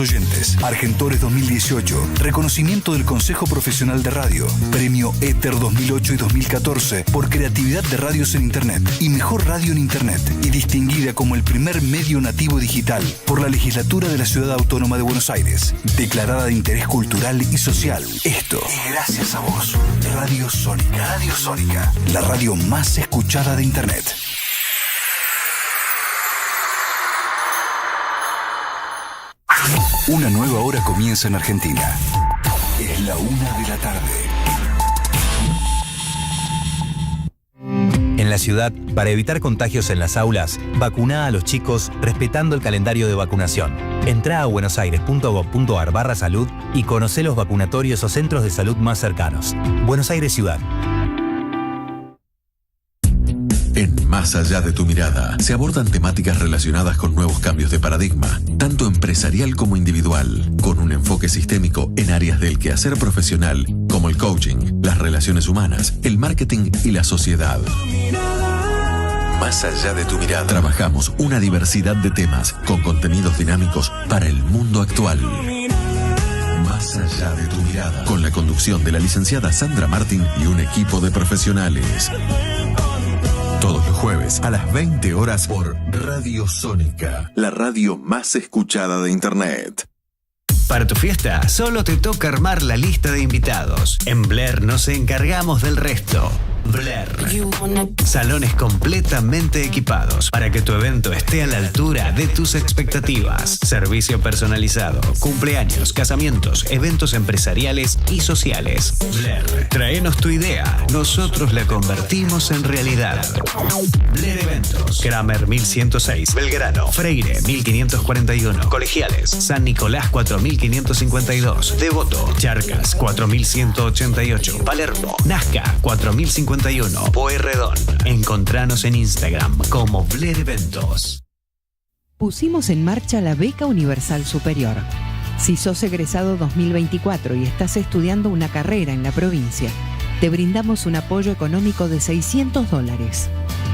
Oyentes, Argentores 2018, reconocimiento del Consejo Profesional de Radio, Premio Éter 2008 y 2014 por creatividad de radios en Internet y mejor radio en Internet, y distinguida como el primer medio nativo digital por la Legislatura de la Ciudad Autónoma de Buenos Aires, declarada de interés cultural y social. Esto es gracias a vos. Radio Sónica. Radio Sónica, la radio más escuchada de Internet. Una nueva hora comienza en Argentina. Es la 1 de la tarde. En la ciudad, para evitar contagios en las aulas, vacuna a los chicos respetando el calendario de vacunación. Entrá a buenosaires.gov.ar/salud y conocé los vacunatorios o centros de salud más cercanos. Buenos Aires Ciudad. En Más allá de tu mirada, se abordan temáticas relacionadas con nuevos cambios de paradigma, tanto empresarial como individual, con un enfoque sistémico en áreas del quehacer profesional, como el coaching, las relaciones humanas, el marketing y la sociedad. Más allá de tu mirada, trabajamos una diversidad de temas con contenidos dinámicos para el mundo actual. Más allá de tu mirada, con la conducción de la licenciada Sandra Martín y un equipo de profesionales. Todos los jueves a las 20 horas por Radio Sónica, la radio más escuchada de Internet. Para tu fiesta, solo te toca armar la lista de invitados. En Blair nos encargamos del resto. Blair. Salones completamente equipados para que tu evento esté a la altura de tus expectativas. Servicio personalizado, cumpleaños, casamientos, eventos empresariales y sociales. Blair. Traenos tu idea. Nosotros la convertimos en realidad. Blair Eventos. Kramer 1106. Belgrano. Freire 1541. Colegiales. San Nicolás 4552. Devoto. Charcas 4188. Palermo. Nazca 4051. Pueyrredón. Encontranos en Instagram como Blair Eventos. Pusimos en marcha la Beca Universal Superior. Si sos egresado 2024 y estás estudiando una carrera en la provincia, te brindamos un apoyo económico de $600.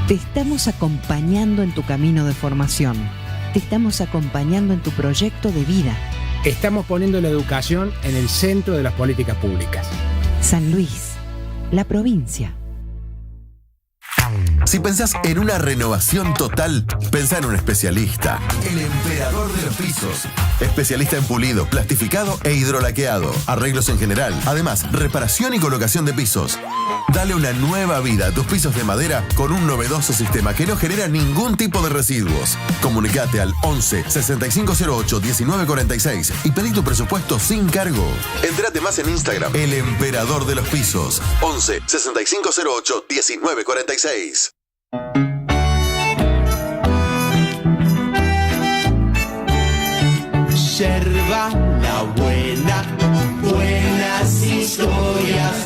Te estamos acompañando en tu camino de formación. Te estamos acompañando en tu proyecto de vida. Estamos poniendo la educación en el centro de las políticas públicas. San Luis, la provincia. Si pensás en una renovación total, pensá en un especialista. El Emperador de los Pisos. Especialista en pulido, plastificado e hidrolaqueado. Arreglos en general. Además, reparación y colocación de pisos. Dale una nueva vida a tus pisos de madera con un novedoso sistema que no genera ningún tipo de residuos. Comunicate al 11 6508 1946 y pedí tu presupuesto sin cargo. Entérate más en Instagram. El Emperador de los Pisos. 11 6508 1946. Yerba la buena, buenas historias.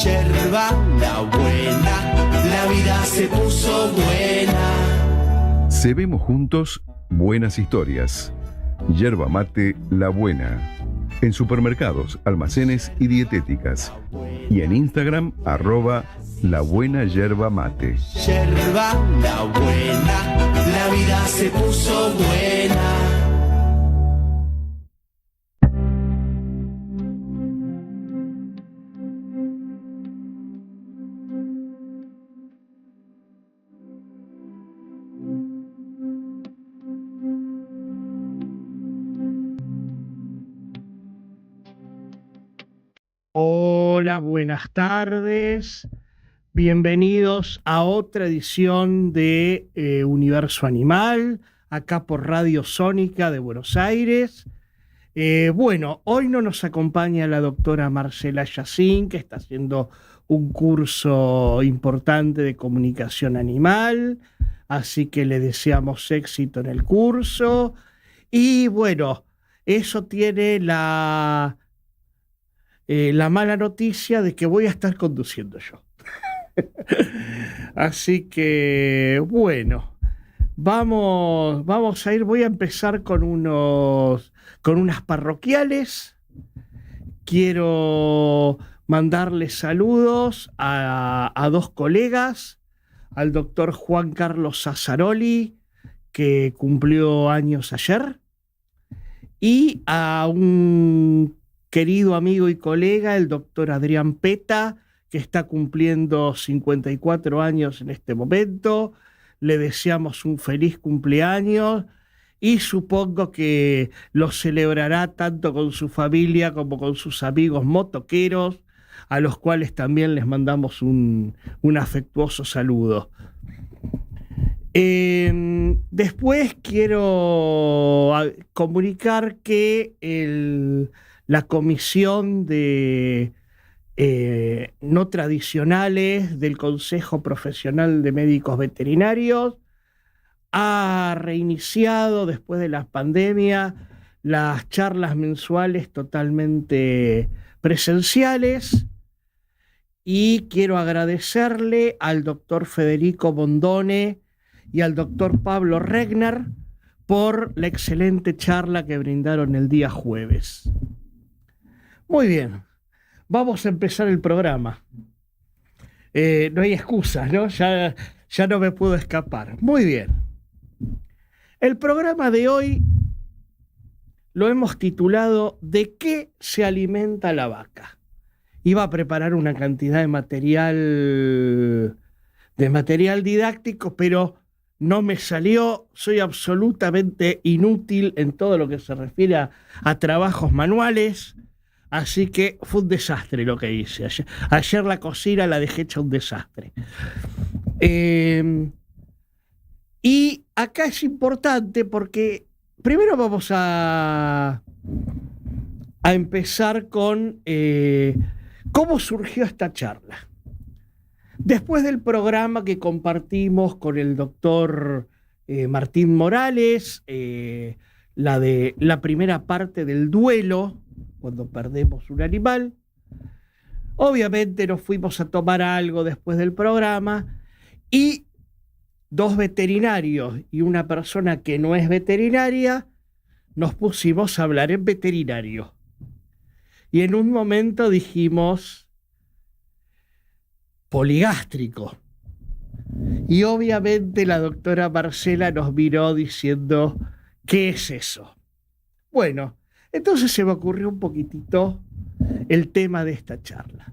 Yerba la buena, la vida se puso buena. Cebemos juntos buenas historias. Yerba mate La Buena. En supermercados, almacenes y dietéticas. Y en Instagram, @labuenayerbamate. Yerba la buena, la vida se puso buena. Hola, buenas tardes. Bienvenidos a otra edición de Universo Animal, acá por Radio Sónica de Buenos Aires. Bueno, hoy no nos acompaña la doctora Marcela Yacín, que está haciendo un curso importante de comunicación animal, así que le deseamos éxito en el curso. Y bueno, eso tiene la mala noticia de que voy a estar conduciendo yo. Así que, bueno, vamos a ir. Voy a empezar con unas parroquiales. Quiero mandarles saludos a dos colegas, al doctor Juan Carlos Sassaroli, que cumplió años ayer, y a un querido amigo y colega, el doctor Adrián Peta, que está cumpliendo 54 años en este momento. Le deseamos un feliz cumpleaños y supongo que lo celebrará tanto con su familia como con sus amigos motoqueros, a los cuales también les mandamos un afectuoso saludo. Después quiero comunicar que la comisión de no tradicionales del Consejo Profesional de Médicos Veterinarios ha reiniciado después de la pandemia las charlas mensuales totalmente presenciales, y quiero agradecerle al doctor Federico Bondone y al doctor Pablo Regner por la excelente charla que brindaron el día jueves. Muy bien, vamos a empezar el programa. No hay excusas, ¿no? Ya no me puedo escapar. Muy bien. El programa de hoy lo hemos titulado ¿De qué se alimenta la vaca? Iba a preparar una cantidad de material didáctico, pero no me salió. Soy absolutamente inútil en todo lo que se refiere a trabajos manuales, así que fue un desastre lo que hice. Ayer la cocina la dejé hecha un desastre. Y acá es importante porque primero vamos a empezar con cómo surgió esta charla. Después del programa que compartimos con el doctor Martín Morales, la primera parte del duelo, cuando perdemos un animal, obviamente nos fuimos a tomar algo después del programa y dos veterinarios y una persona que no es veterinaria nos pusimos a hablar en veterinario. Y en un momento dijimos poligástrico. Y obviamente la doctora Marcela nos miró diciendo, ¿qué es eso? Bueno, entonces se me ocurrió un poquitito el tema de esta charla.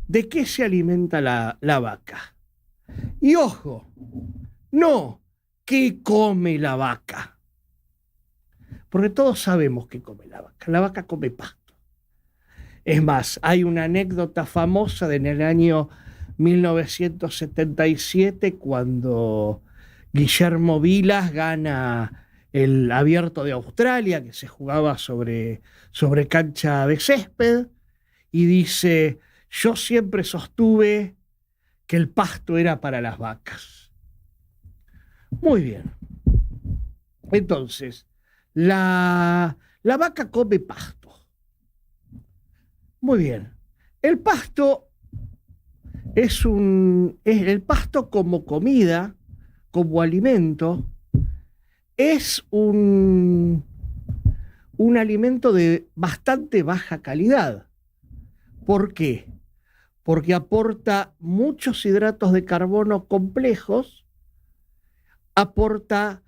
¿De qué se alimenta la vaca? Y ojo, no, ¿qué come la vaca? Porque todos sabemos qué come la vaca. La vaca come pasto. Es más, hay una anécdota famosa de en el año 1977, cuando Guillermo Vilas gana el Abierto de Australia, que se jugaba sobre cancha de césped, y dice, yo siempre sostuve que el pasto era para las vacas. Muy bien. Entonces, la vaca come pasto. Muy bien. El pasto el pasto como comida, como alimento, es un alimento de bastante baja calidad. ¿Por qué? Porque aporta muchos hidratos de carbono complejos, aporta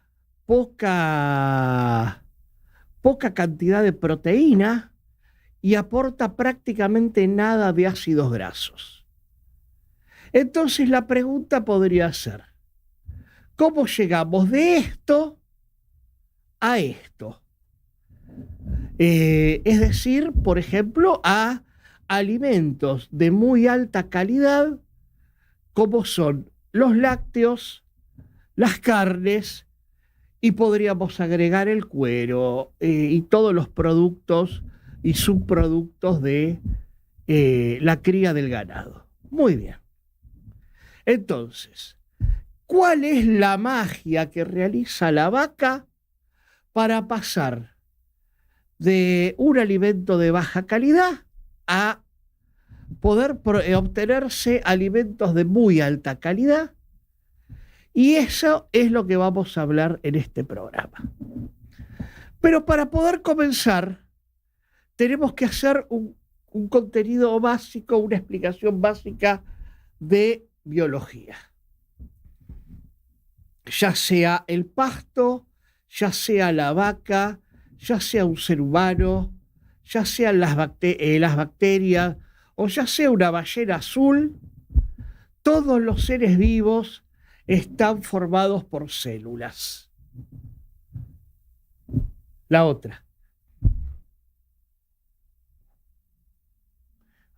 poca cantidad de proteína y aporta prácticamente nada de ácidos grasos. Entonces la pregunta podría ser, ¿cómo llegamos de esto a esto? Es decir, por ejemplo, a alimentos de muy alta calidad, como son los lácteos, las carnes, y podríamos agregar el cuero y todos los productos y subproductos de la cría del ganado. Muy bien. Entonces, ¿cuál es la magia que realiza la vaca para pasar de un alimento de baja calidad a poder obtenerse alimentos de muy alta calidad? Y eso es lo que vamos a hablar en este programa. Pero para poder comenzar, tenemos que hacer un contenido básico, una explicación básica de biología. Ya sea el pasto, ya sea la vaca, ya sea un ser humano, ya sean las bacterias o ya sea una ballena azul, todos los seres vivos están formados por células. La otra.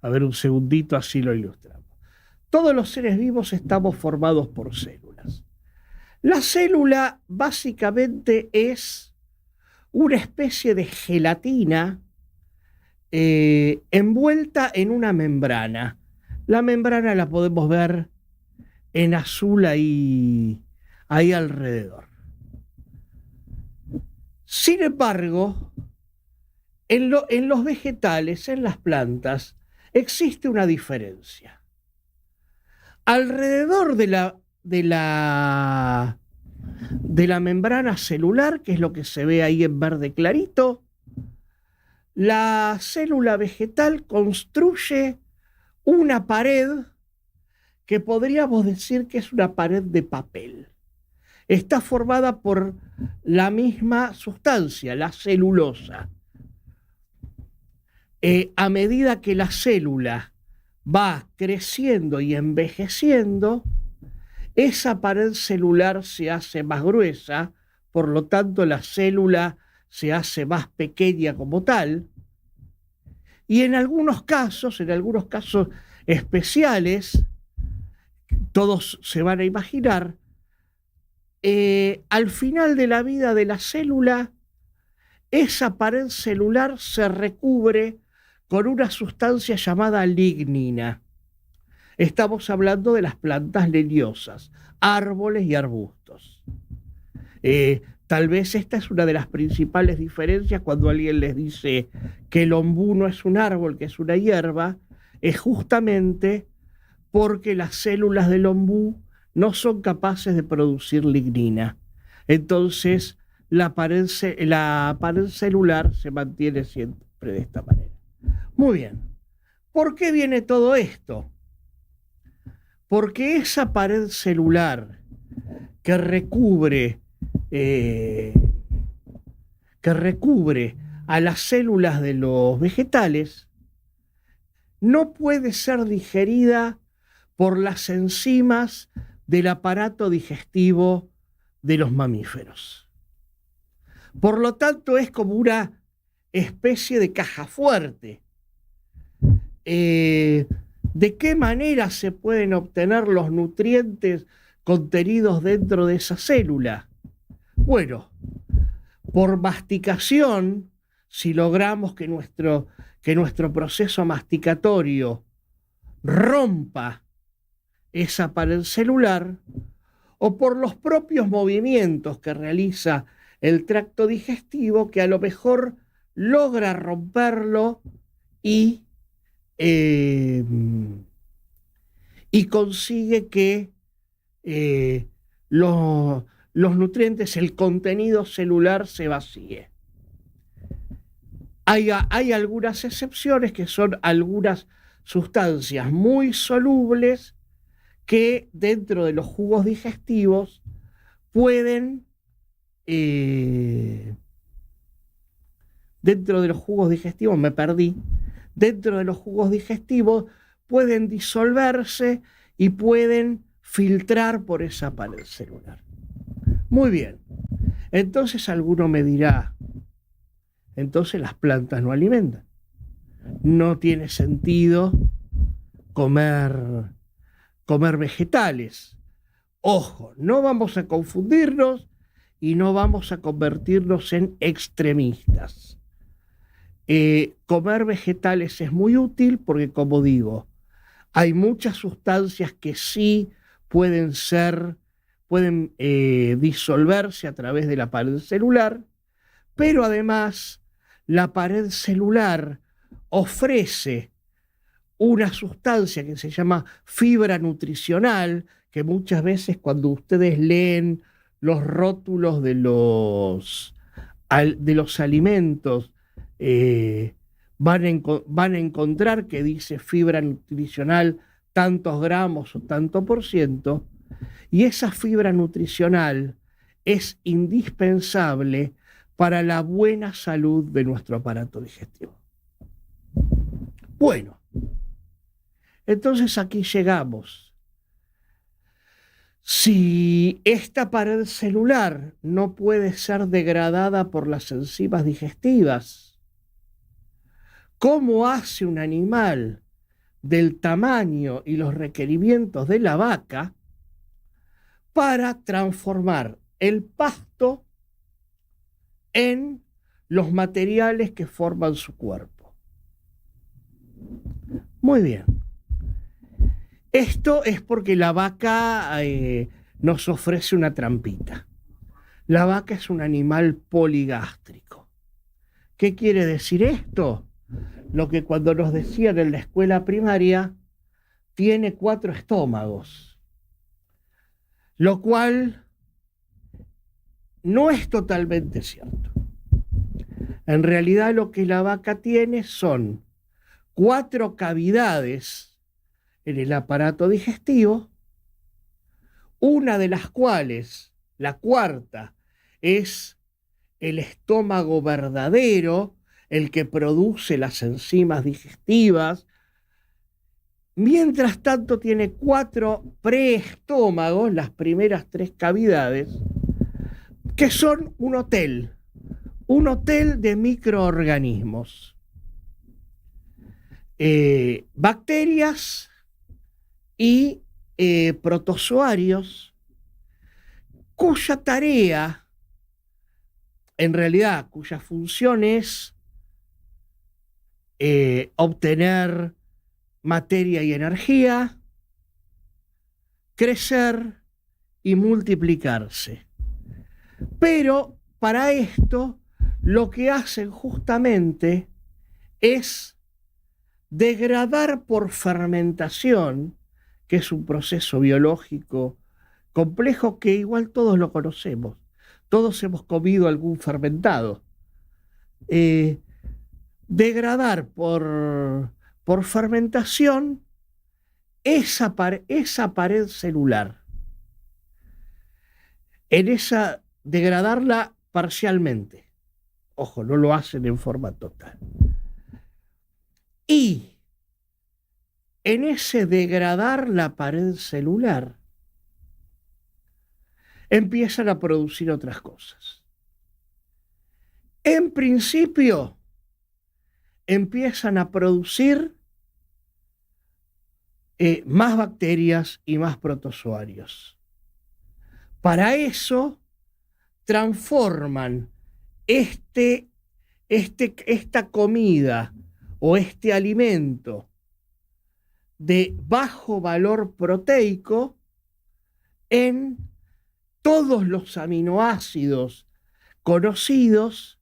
A ver, un segundito, así lo ilustramos. Todos los seres vivos estamos formados por células. La célula básicamente es una especie de gelatina envuelta en una membrana. La membrana la podemos ver en azul ahí alrededor. Sin embargo, en los vegetales, en las plantas, existe una diferencia. Alrededor de la membrana celular, que es lo que se ve ahí en verde clarito, la célula vegetal construye una pared que podríamos decir que es una pared de papel. Está formada por la misma sustancia, la celulosa. A medida que la célula va creciendo y envejeciendo, esa pared celular se hace más gruesa, por lo tanto la célula se hace más pequeña como tal, y en algunos casos especiales, todos se van a imaginar, al final de la vida de la célula, esa pared celular se recubre con una sustancia llamada lignina. Estamos hablando de las plantas leñosas, árboles y arbustos. Tal vez esta es una de las principales diferencias cuando alguien les dice que el ombú no es un árbol, que es una hierba, es justamente porque las células del ombú no son capaces de producir lignina. Entonces, la pared celular se mantiene siempre de esta manera. Muy bien. ¿Por qué viene todo esto? Porque esa pared celular que recubre a las células de los vegetales no puede ser digerida por las enzimas del aparato digestivo de los mamíferos. Por lo tanto, es como una especie de caja fuerte. ¿De qué manera se pueden obtener los nutrientes contenidos dentro de esa célula? Bueno, por masticación, si logramos que nuestro proceso masticatorio rompa esa pared celular, o por los propios movimientos que realiza el tracto digestivo, que a lo mejor logra romperlo y consigue que los nutrientes, el contenido celular se vacíe. Hay algunas excepciones, que son algunas sustancias muy solubles que dentro de los jugos digestivos pueden dentro de los jugos digestivos pueden disolverse y pueden filtrar por esa pared celular. Muy bien. Entonces alguno me dirá, entonces las plantas no alimentan. No tiene sentido comer vegetales. Ojo, no vamos a confundirnos y no vamos a convertirnos en extremistas. Comer vegetales es muy útil porque, como digo, hay muchas sustancias que sí pueden disolverse a través de la pared celular, pero además la pared celular ofrece una sustancia que se llama fibra nutricional, que muchas veces cuando ustedes leen los rótulos de los alimentos van a encontrar que dice fibra nutricional tantos gramos o tanto por ciento, y esa fibra nutricional es indispensable para la buena salud de nuestro aparato digestivo. Bueno, entonces aquí llegamos. Si esta pared celular no puede ser degradada por las enzimas digestivas, ¿cómo hace un animal del tamaño y los requerimientos de la vaca para transformar el pasto en los materiales que forman su cuerpo? Muy bien. Esto es porque la vaca nos ofrece una trampita. La vaca es un animal poligástrico. ¿Qué quiere decir esto? Lo que cuando nos decían en la escuela primaria, tiene 4 estómagos, lo cual no es totalmente cierto. En realidad lo que la vaca tiene son 4 cavidades en el aparato digestivo, una de las cuales, la cuarta, es el estómago verdadero, el que produce las enzimas digestivas. Mientras tanto tiene 4 preestómagos, las primeras 3 cavidades, que son un hotel de microorganismos, bacterias y protozoarios, cuya tarea, en realidad, cuya función es obtener materia y energía, crecer y multiplicarse. Pero para esto lo que hacen justamente es degradar por fermentación, que es un proceso biológico complejo que igual todos lo conocemos. Todos hemos comido algún fermentado. Degradar por fermentación esa pared celular. Degradarla parcialmente. Ojo, no lo hacen en forma total. Y en ese degradar la pared celular, empiezan a producir otras cosas. En principio, empiezan a producir más bacterias y más protozoarios. Para eso, transforman esta comida o este alimento de bajo valor proteico en todos los aminoácidos conocidos,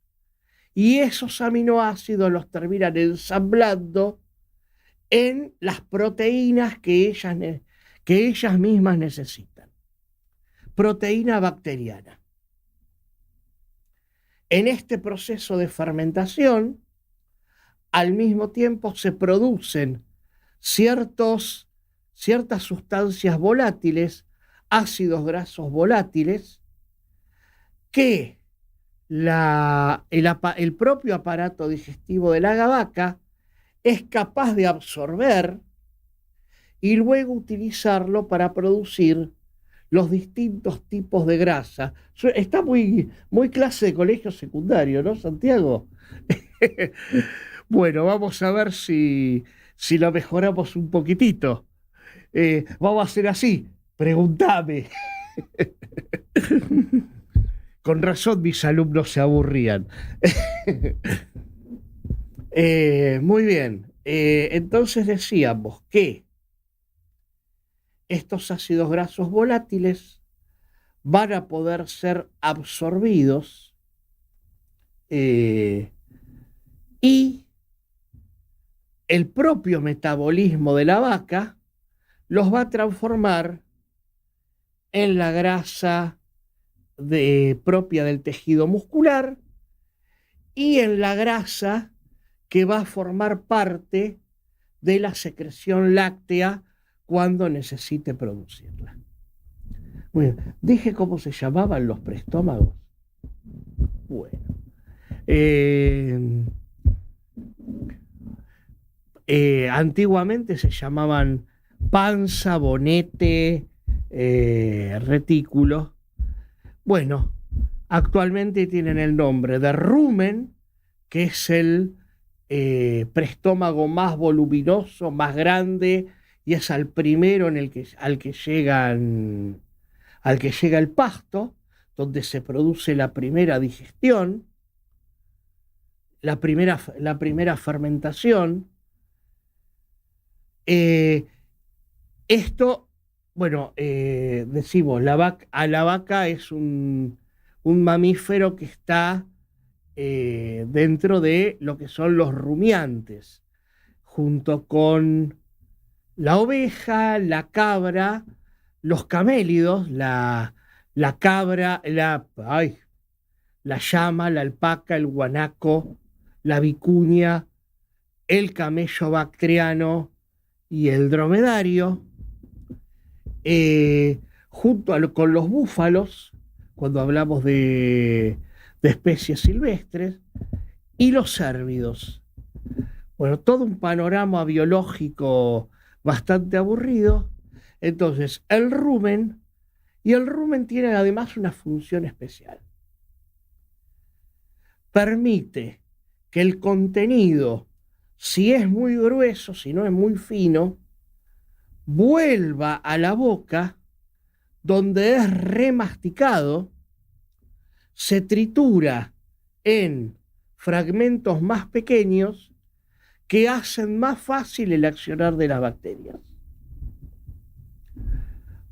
y esos aminoácidos los terminan ensamblando en las proteínas que ellas mismas necesitan. Proteína bacteriana. En este proceso de fermentación, al mismo tiempo se producen ciertas sustancias volátiles, ácidos grasos volátiles, que el propio aparato digestivo de la vaca es capaz de absorber y luego utilizarlo para producir los distintos tipos de grasa. Está muy clase de colegio secundario, ¿no, Santiago? Bueno, vamos a ver si lo mejoramos un poquitito. Vamos a hacer así, pregúntame. Con razón mis alumnos se aburrían. Muy bien. Entonces decíamos que estos ácidos grasos volátiles van a poder ser absorbidos y el propio metabolismo de la vaca los va a transformar en la grasa propia del tejido muscular y en la grasa que va a formar parte de la secreción láctea cuando necesite producirla. Bueno, dije cómo se llamaban los preestómagos. Bueno, Antiguamente se llamaban panza, bonete, retículo. Bueno, actualmente tienen el nombre de rumen, que es el preestómago más voluminoso, más grande, y es al primero al que llega el pasto, donde se produce la primera digestión, la primera fermentación. Esto, bueno, decimos, a la vaca es un mamífero que está dentro de lo que son los rumiantes, junto con la oveja, la cabra, los camélidos, la cabra, la llama, la alpaca, el guanaco, la vicuña, el camello bactriano y el dromedario, junto con los búfalos, cuando hablamos de especies silvestres, y los cérvidos. Bueno, todo un panorama biológico bastante aburrido. Entonces, el rumen tiene además una función especial. Permite que el contenido, si es muy grueso, si no es muy fino, vuelva a la boca, donde es remasticado, se tritura en fragmentos más pequeños que hacen más fácil el accionar de las bacterias.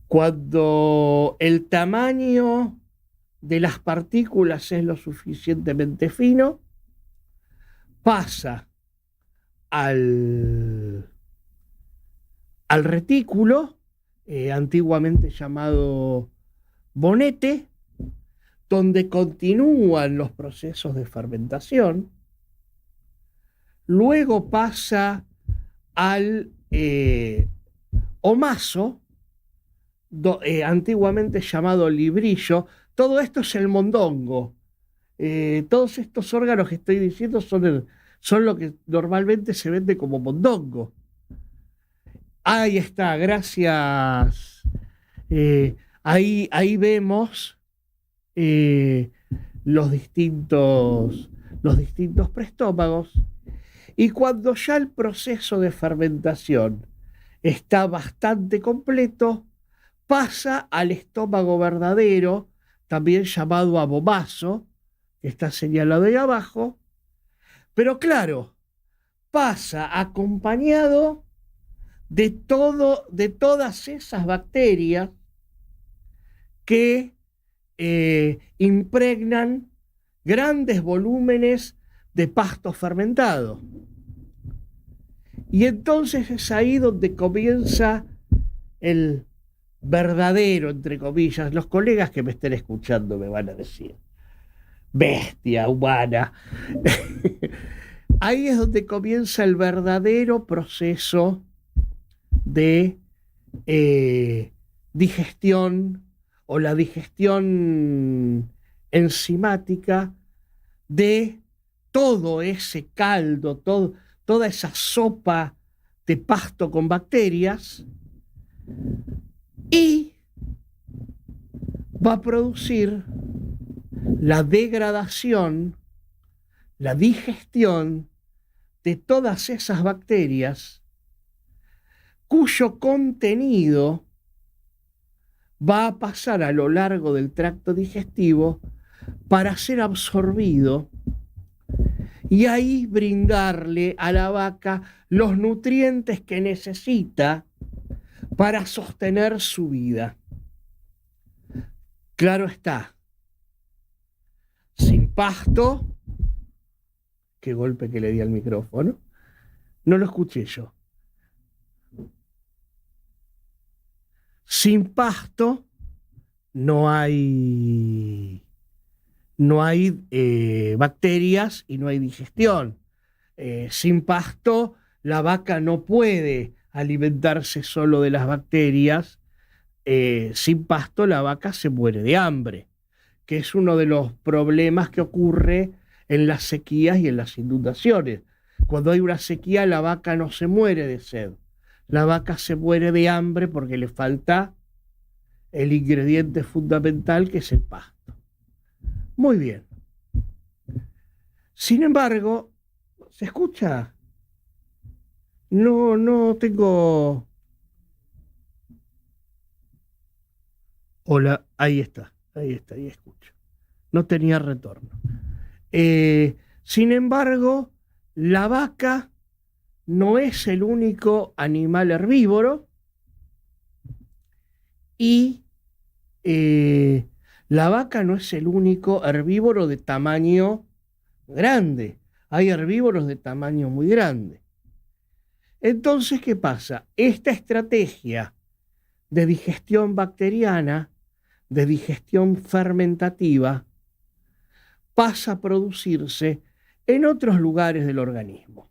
Cuando el tamaño de las partículas es lo suficientemente fino, pasa al retículo, antiguamente llamado bonete, donde continúan los procesos de fermentación. Luego pasa al omaso, antiguamente llamado librillo. Todo esto es el mondongo. Todos estos órganos que estoy diciendo son lo que normalmente se vende como mondongo. Ahí está, gracias. Ahí vemos los distintos preestómagos. Y cuando ya el proceso de fermentación está bastante completo, pasa al estómago verdadero, también llamado abomaso, que está señalado ahí abajo, pero claro, pasa acompañado de todas esas bacterias que impregnan grandes volúmenes de pasto fermentado. Y entonces es ahí donde comienza el verdadero, entre comillas, los colegas que me estén escuchando me van a decir, bestia humana. Ahí es donde comienza el verdadero proceso de digestión, o la digestión enzimática de todo ese caldo, toda esa sopa de pasto con bacterias, y va a producir la degradación, la digestión de todas esas bacterias, cuyo contenido va a pasar a lo largo del tracto digestivo para ser absorbido y ahí brindarle a la vaca los nutrientes que necesita para sostener su vida. Claro está, sin pasto, qué golpe que le di al micrófono, no lo escuché yo. Sin pasto no hay bacterias y no hay digestión. Sin pasto la vaca no puede alimentarse solo de las bacterias. Sin pasto la vaca se muere de hambre, que es uno de los problemas que ocurre en las sequías y en las inundaciones. Cuando hay una sequía, la vaca no se muere de sed. La vaca se muere de hambre porque le falta el ingrediente fundamental, que es el pasto. Muy bien. Sin embargo, ¿se escucha? No tengo... Hola, ahí está, ahí escucho. No tenía retorno. Sin embargo, la vaca no es el único animal herbívoro y la vaca no es el único herbívoro de tamaño grande. Hay herbívoros de tamaño muy grande. Entonces, ¿qué pasa? Esta estrategia de digestión bacteriana, de digestión fermentativa, pasa a producirse en otros lugares del organismo.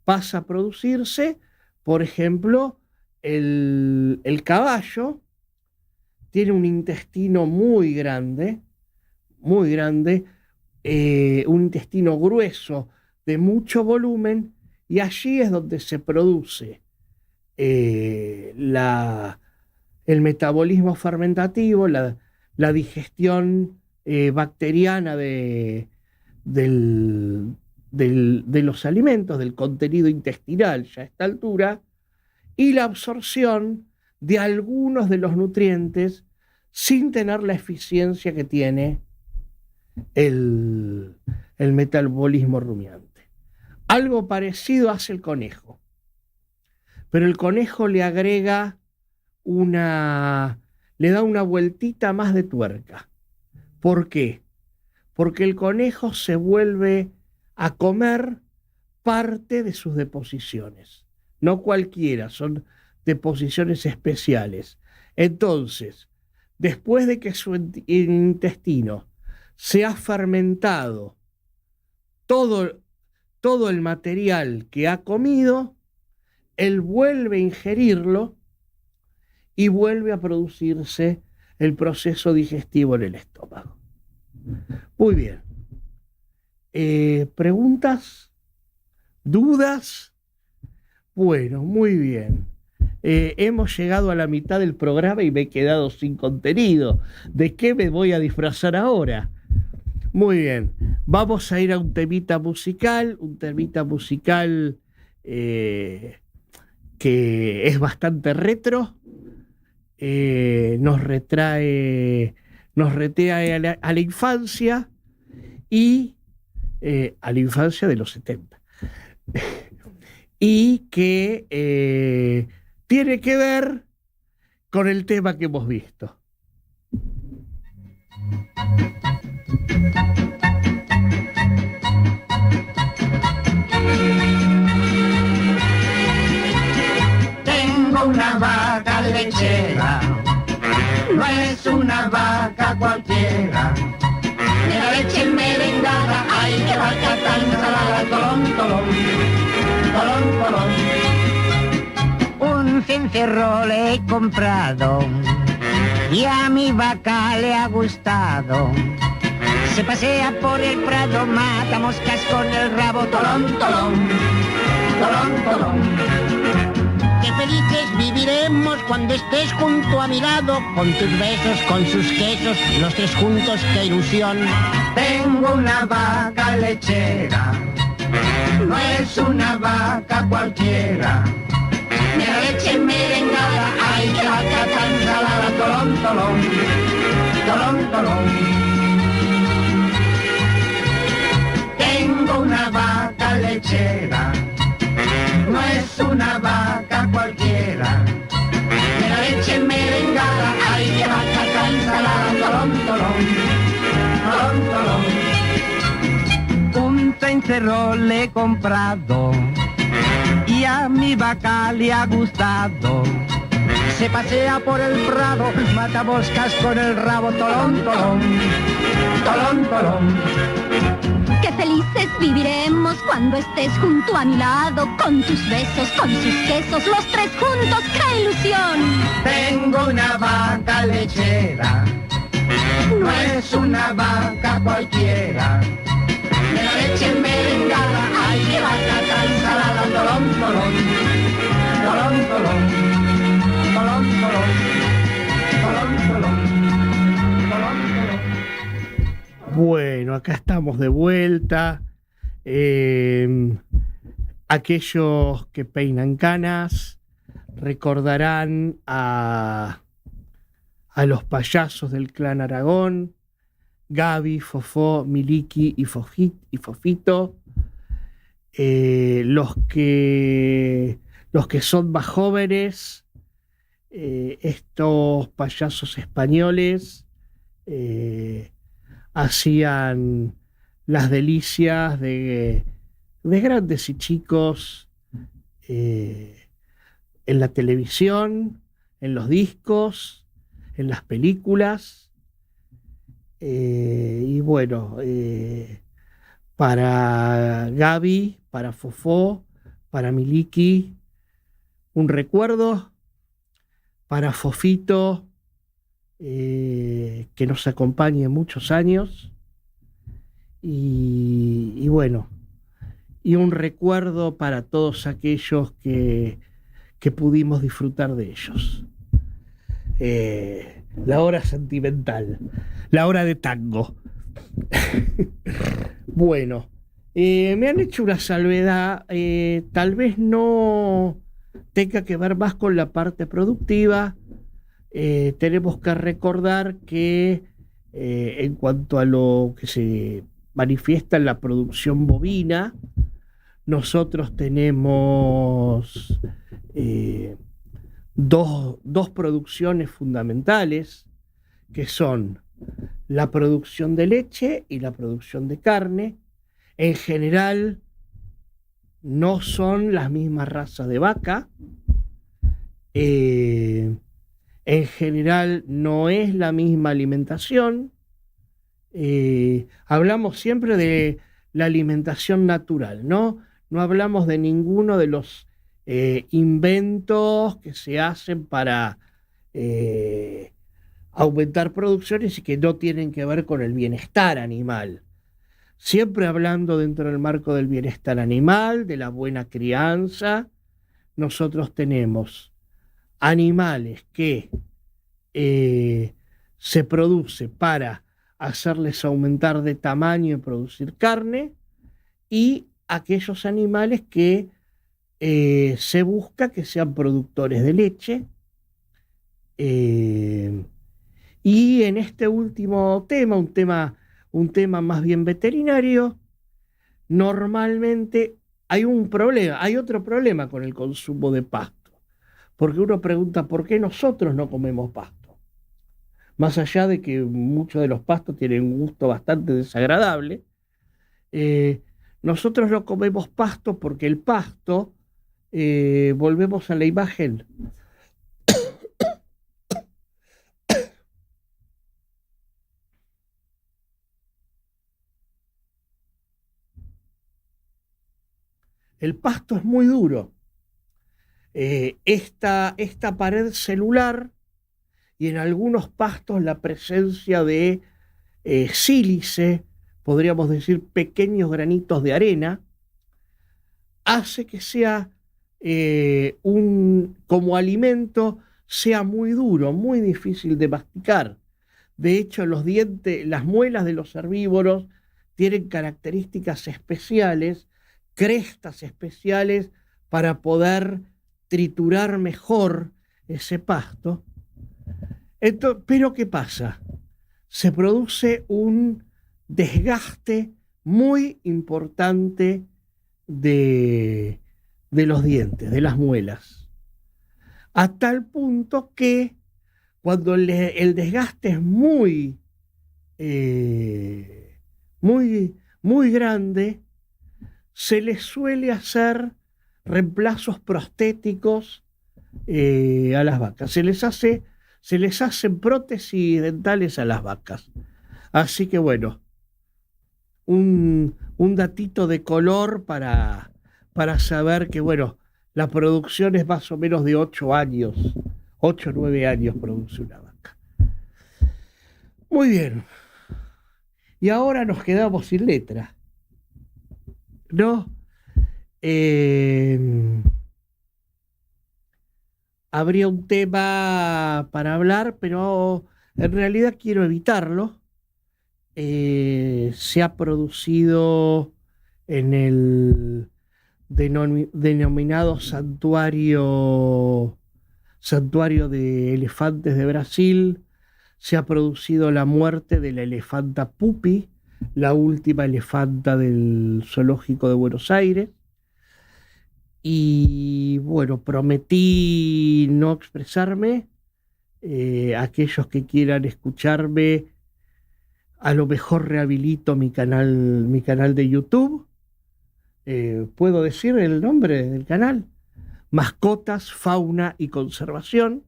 Pasa a producirse, por ejemplo, el caballo tiene un intestino muy grande, un intestino grueso de mucho volumen, y allí es donde se produce el metabolismo fermentativo, la digestión bacteriana de los alimentos, del contenido intestinal ya a esta altura, y la absorción de algunos de los nutrientes sin tener la eficiencia que tiene el metabolismo rumiante. Algo parecido hace el conejo, pero el conejo le agrega le da una vueltita más de tuerca. ¿Por qué? Porque el conejo se vuelve a comer parte de sus deposiciones. No cualquiera, son deposiciones especiales. Entonces, después de que su intestino se ha fermentado todo el material que ha comido, él vuelve a ingerirlo y vuelve a producirse el proceso digestivo en el estómago. Muy bien. ¿Preguntas? ¿Dudas? Bueno, muy bien. Hemos llegado a la mitad del programa y me he quedado sin contenido. ¿De qué me voy a disfrazar ahora? Muy bien. Vamos a ir a un temita musical que es bastante retro. Nos retrae a la infancia y a la infancia de los 70 y que tiene que ver con el tema que hemos visto. Tengo una vaca lechera, no es una vaca cualquiera. De la leche merengada, ay, que vaca tan salada, tolón, tolón, tolón, tolón. Un cencerro le he comprado y a mi vaca le ha gustado. Se pasea por el prado, mata moscas con el rabo, tolón, tolón, tolón, tolón. Qué felices viviremos cuando estés junto a mi lado, con tus besos, con sus quesos, los tres juntos, qué ilusión. Tengo una vaca lechera, no es una vaca cualquiera. Mira la leche merengada, ay, qué vaca tan salada, tolón, tolón, tolón, tolón. Tengo una vaca lechera, no es una vaca cualquiera. De la leche merengada, ay, qué vaca tan salada, tolón, tolón, tolón, tolón. Un cencerro le he comprado y a mi vaca le ha gustado. Se pasea por el prado, mata moscas con el rabo, tolón, tolón, tolón, tolón. Qué felices viviremos cuando estés junto a mi lado, con tus besos, con sus quesos, los tres juntos, ¡qué ilusión! Tengo una vaca lechera, no es una vaca cualquiera. leche merengada, ay, qué vaca tan salada, tolón, tolón, tolón, tolón, tolón, tolón, tolón, tolón, tolón, tolón. Bueno, acá estamos de vuelta. Aquellos que peinan canas recordarán a los payasos del clan Aragón, Gaby, Fofó, Miliki y Fofito. Los que son más jóvenes, estos payasos españoles hacían las delicias de grandes y chicos en la televisión, en los discos, en las películas. Y bueno, para Gaby, para Fofó, para Miliki, un recuerdo. Para Fofito, que nos acompañe muchos años. Y bueno, y un recuerdo para todos aquellos que pudimos disfrutar de ellos. La hora sentimental, la hora de tango. Bueno, me han hecho una salvedad, tal vez no tenga que ver más con la parte productiva. Tenemos que recordar que en cuanto a lo que se manifiesta en la producción bovina, nosotros tenemos dos producciones fundamentales, que son la producción de leche y la producción de carne. En general no son las mismas razas de vaca, en general no es la misma alimentación. Hablamos siempre de la alimentación natural, ¿no? No hablamos de ninguno de los inventos que se hacen para aumentar producciones y que no tienen que ver con el bienestar animal. Siempre hablando dentro del marco del bienestar animal, de la buena crianza. Nosotros tenemos animales que se produce para hacerles aumentar de tamaño y producir carne, y aquellos animales que se busca que sean productores de leche. Y en este último tema, un tema más bien veterinario, normalmente hay otro problema con el consumo de pasto, porque uno pregunta ¿por qué nosotros no comemos pasto? Más allá de que muchos de los pastos tienen un gusto bastante desagradable, nosotros no comemos pasto porque el pasto, volvemos a la imagen, el pasto es muy duro. Esta pared celular y en algunos pastos la presencia de sílice, podríamos decir pequeños granitos de arena, hace que sea como alimento sea muy duro, muy difícil de masticar. De hecho, los dientes, las muelas de los herbívoros tienen características especiales, crestas especiales para poder triturar mejor ese pasto. Pero ¿qué pasa? Se produce un desgaste muy importante de los dientes, de las muelas, a tal punto que cuando el desgaste es muy grande, se les suele hacer reemplazos prostéticos a las vacas. Se les hacen prótesis dentales a las vacas. Así que bueno, un datito de color para saber que bueno, la producción es más o menos de 8 años, 8 o 9 años produce una vaca. Muy bien. Y ahora nos quedamos sin letra. ¿no? Habría un tema para hablar, pero en realidad quiero evitarlo. Se ha producido en el denominado santuario de elefantes de Brasil, se ha producido la muerte de la elefanta Pupi, la última elefanta del zoológico de Buenos Aires. Y bueno, prometí no expresarme. Aquellos que quieran escucharme, a lo mejor rehabilito mi canal de YouTube. ¿Puedo decir el nombre del canal? Mascotas, Fauna y Conservación,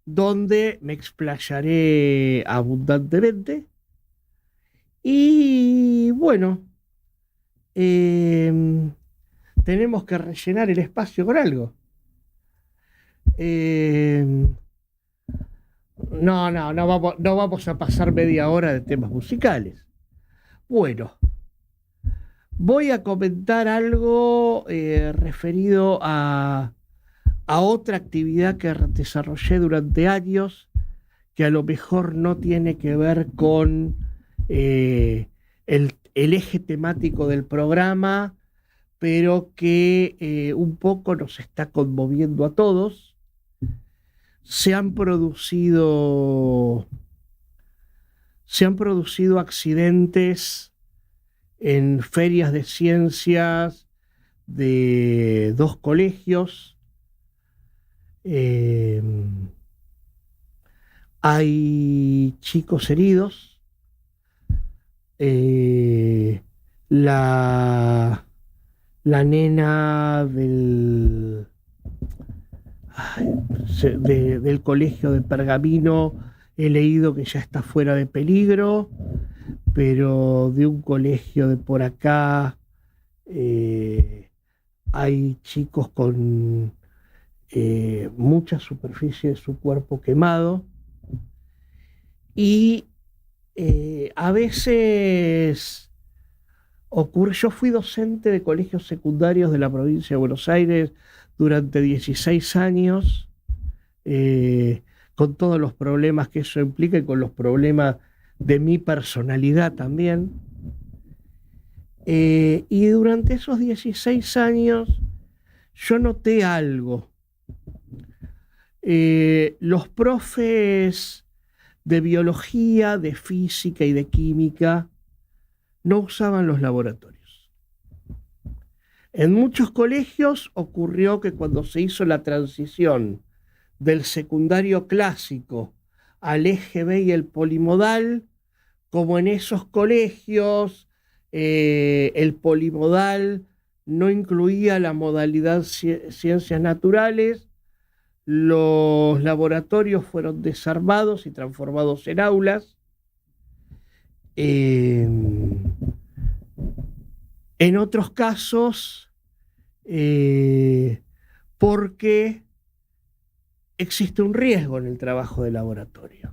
donde me explayaré abundantemente. Y bueno, tenemos que rellenar el espacio con algo. No vamos a pasar media hora de temas musicales. Bueno, voy a comentar algo referido a otra actividad que desarrollé durante años, que a lo mejor no tiene que ver con el eje temático del programa, pero que un poco nos está conmoviendo a todos. Se han producido accidentes en ferias de ciencias de 2 colegios. Hay chicos heridos. La nena del colegio de Pergamino, he leído que ya está fuera de peligro, pero de un colegio de por acá hay chicos con mucha superficie de su cuerpo quemado, y a veces ocurre. Yo fui docente de colegios secundarios de la provincia de Buenos Aires durante 16 años, con todos los problemas que eso implica y con los problemas de mi personalidad también. Y durante esos 16 años yo noté algo. Los profes de biología, de física y de química no usaban los laboratorios. En muchos colegios ocurrió que cuando se hizo la transición del secundario clásico al EGB y el polimodal, como en esos colegios el polimodal no incluía la modalidad ciencias naturales, los laboratorios fueron desarmados y transformados en aulas. En otros casos, porque existe un riesgo en el trabajo de laboratorio.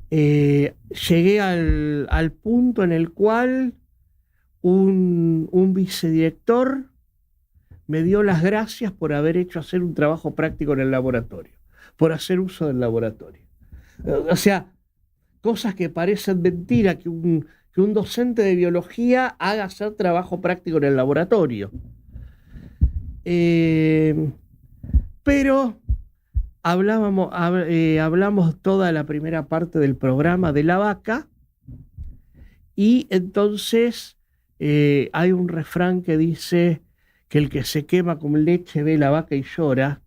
Llegué al punto en el cual un vicedirector me dio las gracias por haber hecho hacer un trabajo práctico en el laboratorio, por hacer uso del laboratorio. O sea, cosas que parecen mentira, que un docente de biología haga hacer trabajo práctico en el laboratorio. Pero hablamos toda la primera parte del programa de la vaca, y entonces hay un refrán que dice que el que se quema con leche ve la vaca y llora.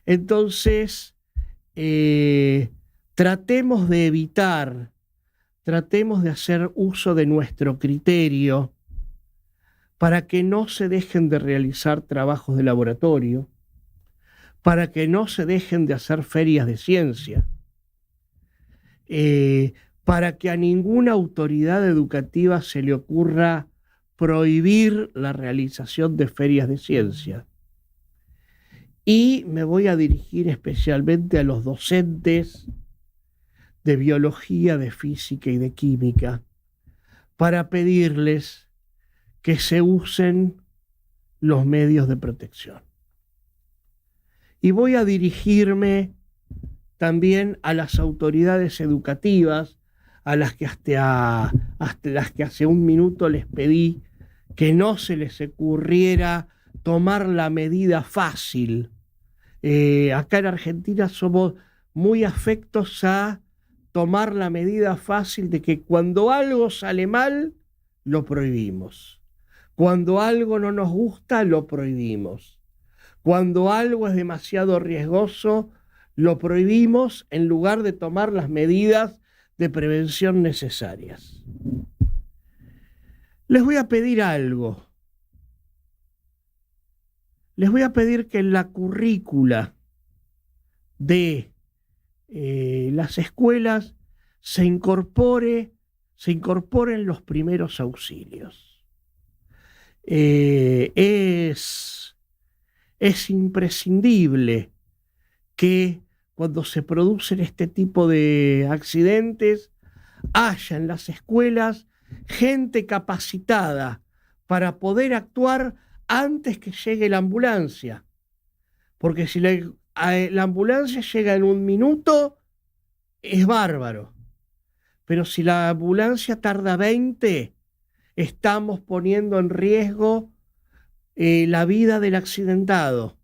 Entonces, tratemos de hacer uso de nuestro criterio para que no se dejen de realizar trabajos de laboratorio, para que no se dejen de hacer ferias de ciencia, para que a ninguna autoridad educativa se le ocurra prohibir la realización de ferias de ciencia. Y me voy a dirigir especialmente a los docentes de biología, de física y de química, para pedirles que se usen los medios de protección. Y voy a dirigirme también a las autoridades educativas, a las que hasta las que hace un minuto les pedí que no se les ocurriera tomar la medida fácil. Acá en Argentina somos muy afectos a tomar la medida fácil de que cuando algo sale mal, lo prohibimos. Cuando algo no nos gusta, lo prohibimos. Cuando algo es demasiado riesgoso, lo prohibimos en lugar de tomar las medidas de prevención necesarias. Les voy a pedir algo. Les voy a pedir que en la currícula de las escuelas se incorporen los primeros auxilios. Es imprescindible que cuando se producen este tipo de accidentes haya en las escuelas gente capacitada para poder actuar antes que llegue la ambulancia. Porque si la ambulancia llega en 1 minuto, es bárbaro. Pero si la ambulancia tarda 20, estamos poniendo en riesgo la vida del accidentado.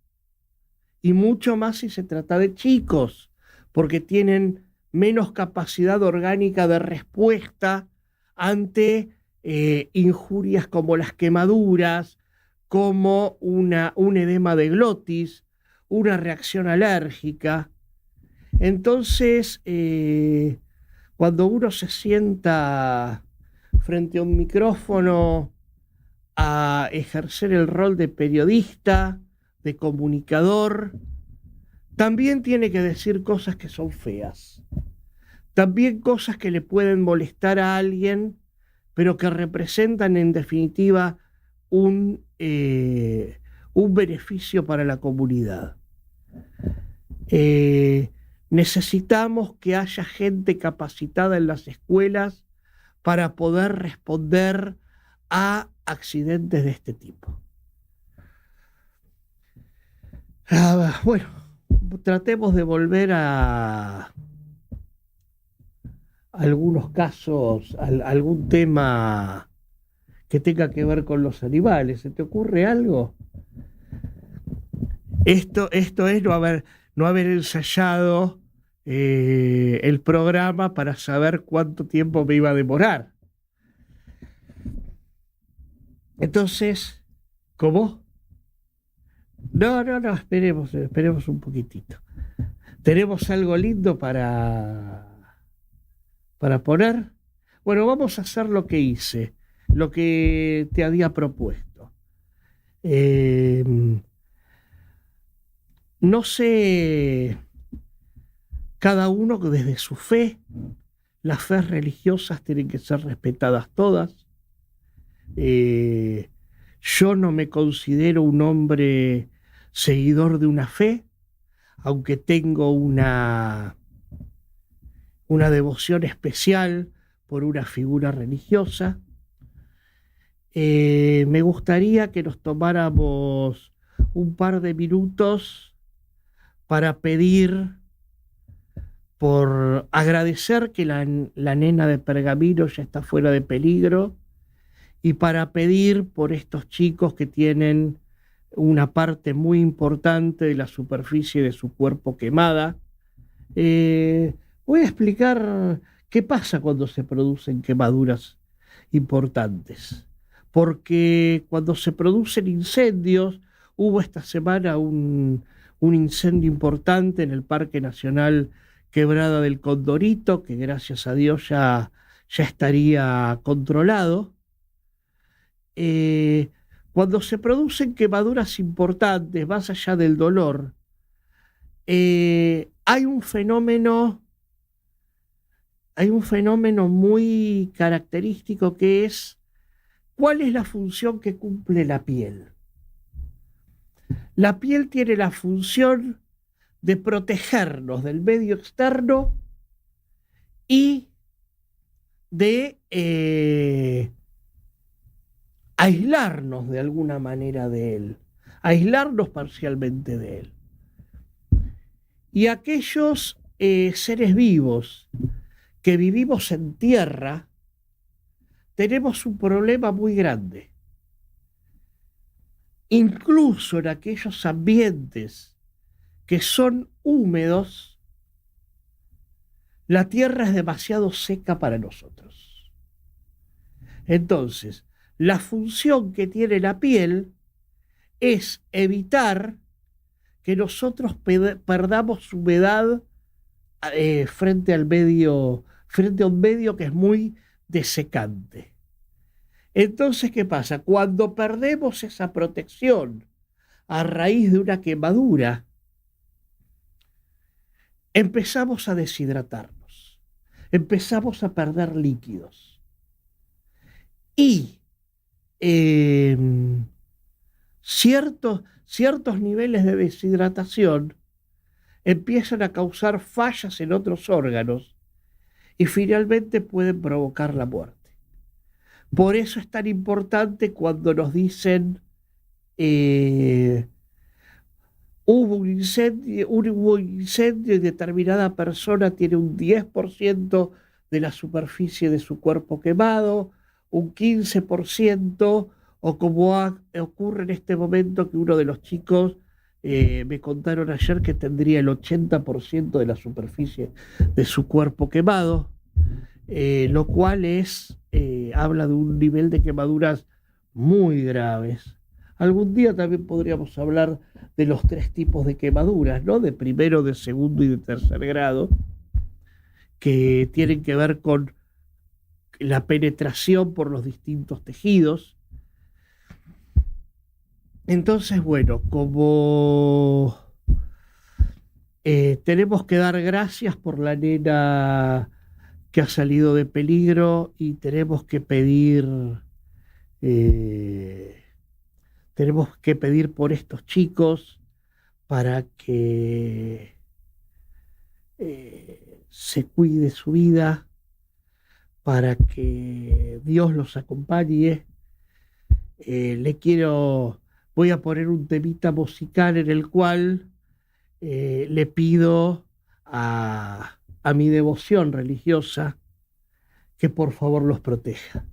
Y mucho más si se trata de chicos, porque tienen menos capacidad orgánica de respuesta ante injurias como las quemaduras, como un edema de glotis, una reacción alérgica. Entonces, cuando uno se sienta frente a un micrófono a ejercer el rol de periodista, de comunicador, también tiene que decir cosas que son feas, también cosas que le pueden molestar a alguien, pero que representan en definitiva un beneficio para la comunidad. Necesitamos que haya gente capacitada en las escuelas para poder responder a accidentes de este tipo. Bueno, tratemos de volver a algunos casos, algún tema que tenga que ver con los animales. ¿Se te ocurre algo? Esto es no haber ensayado el programa para saber cuánto tiempo me iba a demorar. Entonces, ¿cómo? No, esperemos un poquitito. ¿Tenemos algo lindo para poner? Bueno, vamos a hacer lo que hice, lo que te había propuesto. No sé, cada uno desde su fe, las fes religiosas tienen que ser respetadas todas. Yo no me considero un hombre seguidor de una fe, aunque tengo una devoción especial por una figura religiosa. Me gustaría que nos tomáramos un par de minutos para agradecer que la nena de Pergamino ya está fuera de peligro, y para pedir por estos chicos que tienen una parte muy importante de la superficie de su cuerpo quemada. Voy a explicar qué pasa cuando se producen quemaduras importantes. Porque cuando se producen incendios, hubo esta semana un incendio importante en el Parque Nacional Quebrada del Condorito, que gracias a Dios ya estaría controlado. Cuando se producen quemaduras importantes, más allá del dolor, hay un fenómeno muy característico, que es ¿cuál es la función que cumple la piel? La piel tiene la función de protegernos del medio externo y de aislarnos de alguna manera de él, aislarnos parcialmente de él. Y aquellos seres vivos que vivimos en tierra, tenemos un problema muy grande. Incluso en aquellos ambientes que son húmedos, la tierra es demasiado seca para nosotros. Entonces, la función que tiene la piel es evitar que nosotros perdamos humedad frente a un medio que es muy desecante. Entonces, ¿qué pasa? Cuando perdemos esa protección a raíz de una quemadura, empezamos a deshidratarnos, empezamos a perder líquidos. Y ciertos niveles de deshidratación empiezan a causar fallas en otros órganos y finalmente pueden provocar la muerte. Por eso es tan importante cuando nos dicen hubo un incendio y determinada persona tiene un 10% de la superficie de su cuerpo quemado, un 15%, o como ocurre en este momento que uno de los chicos me contaron ayer que tendría el 80% de la superficie de su cuerpo quemado, lo cual habla de un nivel de quemaduras muy graves. Algún día también podríamos hablar de los 3 tipos de quemaduras, ¿no? De primero, de segundo y de tercer grado, que tienen que ver con la penetración por los distintos tejidos. Entonces, bueno, como tenemos que dar gracias por la nena que ha salido de peligro y tenemos que pedir por estos chicos para que se cuide su vida, para que Dios los acompañe. Voy a poner un temita musical en el cual le pido a mi devoción religiosa que por favor los proteja.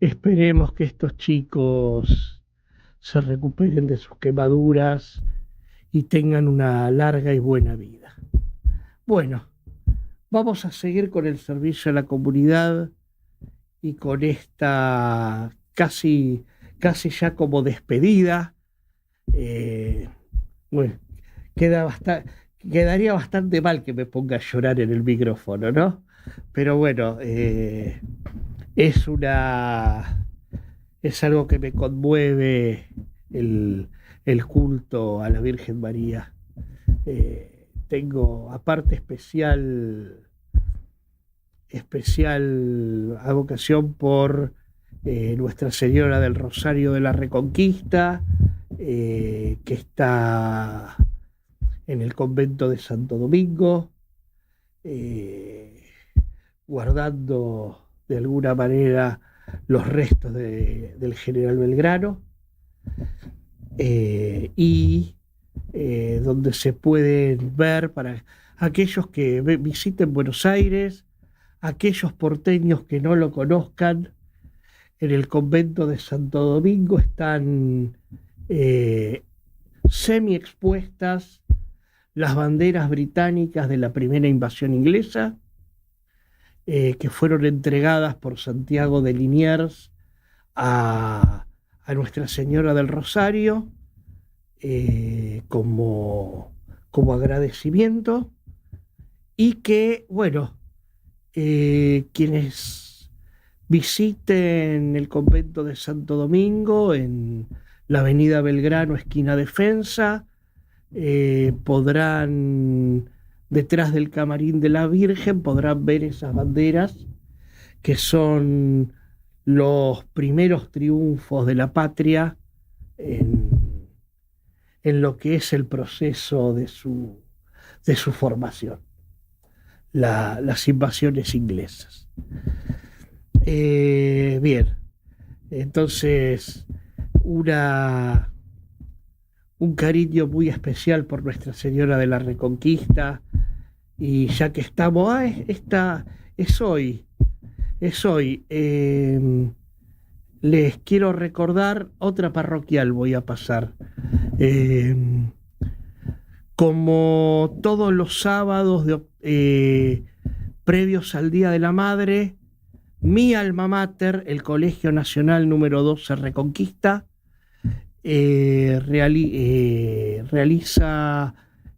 Esperemos que estos chicos se recuperen de sus quemaduras y tengan una larga y buena vida. Bueno, vamos a seguir con el servicio a la comunidad y con esta casi ya como despedida. Bueno, quedaría bastante mal que me ponga a llorar en el micrófono, ¿no? Pero bueno, es algo que me conmueve el culto a la Virgen María. Tengo aparte especial advocación por Nuestra Señora del Rosario de la Reconquista, que está en el convento de Santo Domingo, guardando de alguna manera los restos del general Belgrano, y donde se pueden ver, para aquellos que visiten Buenos Aires, aquellos porteños que no lo conozcan, en el convento de Santo Domingo están semi expuestas las banderas británicas de la primera invasión inglesa, que fueron entregadas por Santiago de Liniers a Nuestra Señora del Rosario, como agradecimiento, y que, bueno, quienes visiten el convento de Santo Domingo en la avenida Belgrano, esquina Defensa, podrán, detrás del camarín de la Virgen, podrán ver esas banderas que son los primeros triunfos de la patria en lo que es el proceso de su formación, las invasiones inglesas. Bien, entonces un cariño muy especial por Nuestra Señora de la Reconquista, y ya que estamos, es hoy, les quiero recordar otra parroquial, voy a pasar. Como todos los sábados previos al Día de la Madre, mi alma mater, el Colegio Nacional número 12 Reconquista, realiza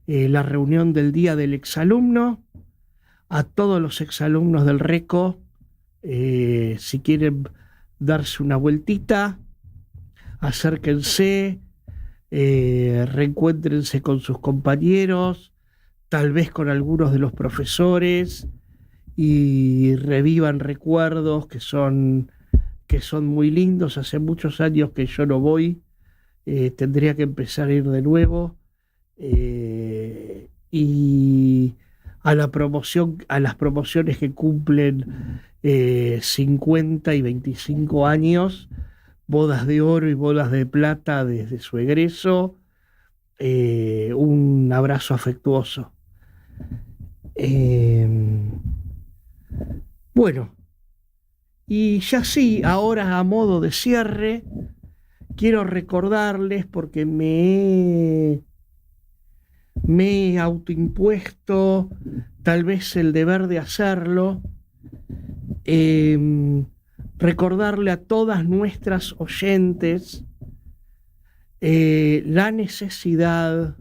la reunión del Día del Exalumno. A todos los exalumnos del RECO, si quieren darse una vueltita, acérquense, reencuéntrense con sus compañeros, tal vez con algunos de los profesores, y revivan recuerdos que son muy lindos. Hace muchos años que yo no voy, tendría que empezar a ir de nuevo, y a las promociones que cumplen 50 y 25 años, bodas de oro y bodas de plata desde su egreso, un abrazo afectuoso. Bueno, y ya sí, ahora a modo de cierre, quiero recordarles, porque me he autoimpuesto tal vez el deber de hacerlo, recordarle a todas nuestras oyentes la necesidad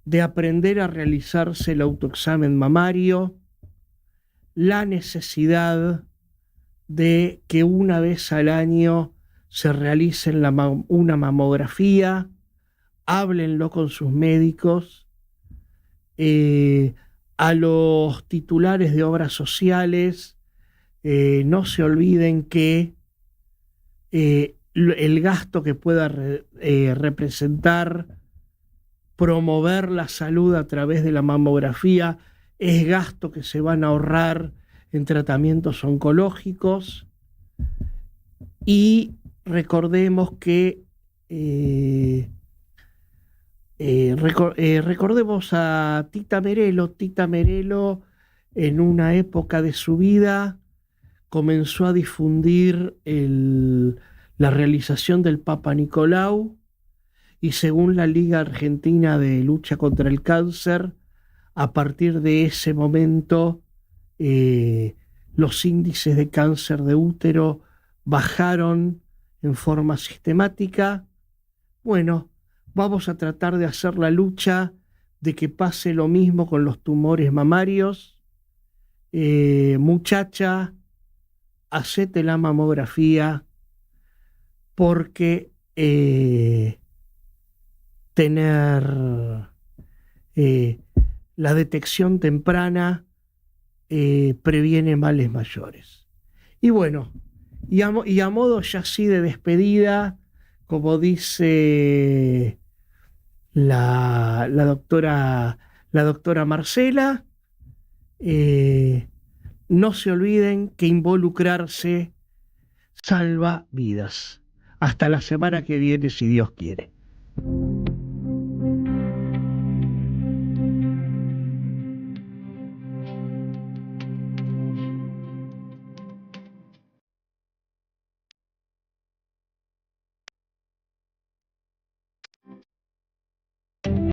de aprender a realizarse el autoexamen mamario, la necesidad de que una vez al año se realicen una mamografía. Háblenlo con sus médicos. A los titulares de obras sociales, no se olviden que el gasto que pueda representar promover la salud a través de la mamografía es gasto que se van a ahorrar en tratamientos oncológicos. Y recordemos que recordemos a Tita Merelo en una época de su vida, comenzó a difundir la realización del Papa Nicolau, y según la Liga Argentina de Lucha contra el Cáncer, a partir de ese momento los índices de cáncer de útero bajaron en forma sistemática. Bueno, vamos a tratar de hacer la lucha de que pase lo mismo con los tumores mamarios. Muchacha, hacete la mamografía, porque tener la detección temprana previene males mayores. Y bueno, y a modo ya así de despedida, como dice la doctora Marcela, no se olviden que involucrarse salva vidas. Hasta la semana que viene, si Dios quiere.